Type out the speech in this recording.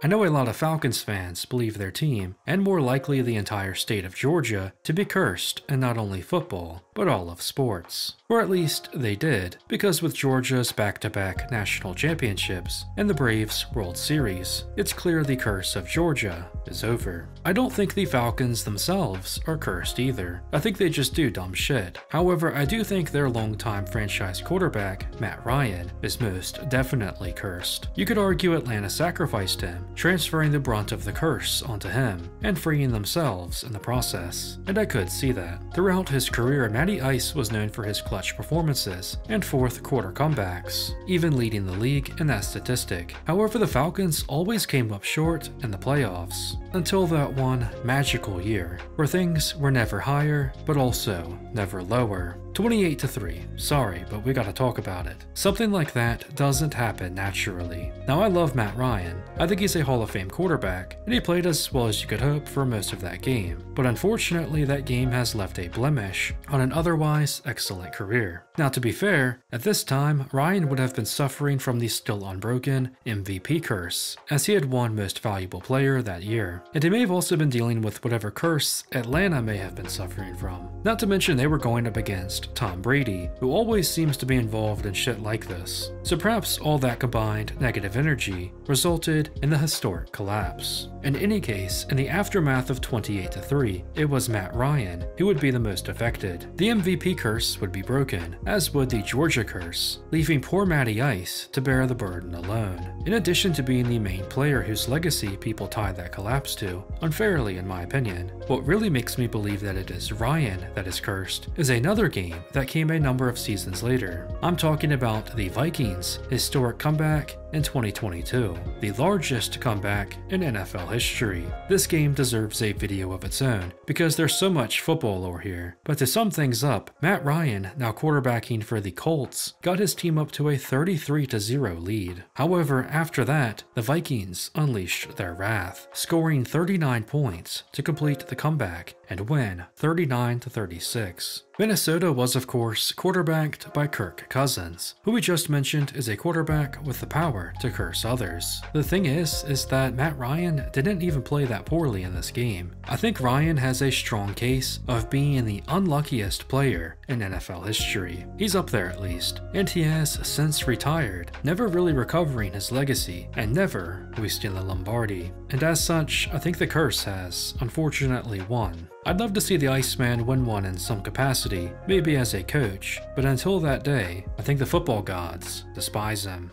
I know a lot of Falcons fans believe their team, and more likely the entire state of Georgia, to be cursed in not only football, but all of sports. Or at least they did, because with Georgia's back-to-back national championships and the Braves' World Series, it's clear the curse of Georgia is over. I don't think the Falcons themselves are cursed either. I think they just do dumb shit. However, I do think their longtime franchise quarterback, Matt Ryan, is most definitely cursed. You could argue Atlanta sacrificed him, transferring the brunt of the curse onto him, and freeing themselves in the process. And I could see that. Throughout his career, Matty Ice was known for his clutch performances and fourth quarter comebacks, even leading the league in that statistic. However, the Falcons always came up short in the playoffs, until that one magical year, where things were never higher, but also never lower. 28-3. Sorry, but we gotta talk about it. Something like that doesn't happen naturally. Now, I love Matt Ryan. I think he's a Hall of Fame quarterback, and he played as well as you could hope for most of that game. But unfortunately, that game has left a blemish on an otherwise excellent career. Now, to be fair, at this time, Ryan would have been suffering from the still unbroken MVP curse, as he had won Most Valuable Player that year. And he may have also been dealing with whatever curse Atlanta may have been suffering from. Not to mention they were going up against Tom Brady, who always seems to be involved in shit like this. So perhaps all that combined negative energy resulted in the historic collapse. In any case, in the aftermath of 28-3, it was Matt Ryan who would be the most affected. The MVP curse would be broken, as would the Georgia curse, leaving poor Matty Ice to bear the burden alone. In addition to being the main player whose legacy people tie that collapse to, unfairly in my opinion, what really makes me believe that it is Ryan that is cursed is another game that came a number of seasons later. I'm talking about the Vikings' historic comeback in 2022, the largest comeback in NFL history. This game deserves a video of its own because there's so much football lore here. But to sum things up, Matt Ryan, now quarterbacking for the Colts, got his team up to a 33-0 lead. However, after that, the Vikings unleashed their wrath, scoring 39 points to complete the comeback and win 39-36. Minnesota was, of course, quarterbacked by Kirk Cousins, who we just mentioned is a quarterback with the power to curse others. The thing is that Matt Ryan didn't even play that poorly in this game. I think Ryan has a strong case of being the unluckiest player in NFL history. He's up there at least, and he has since retired, never really recovering his legacy and never hoisting the Lombardi. And as such, I think the curse has, unfortunately, won. I'd love to see the Iceman win one in some capacity, maybe as a coach, but until that day, I think the football gods despise him.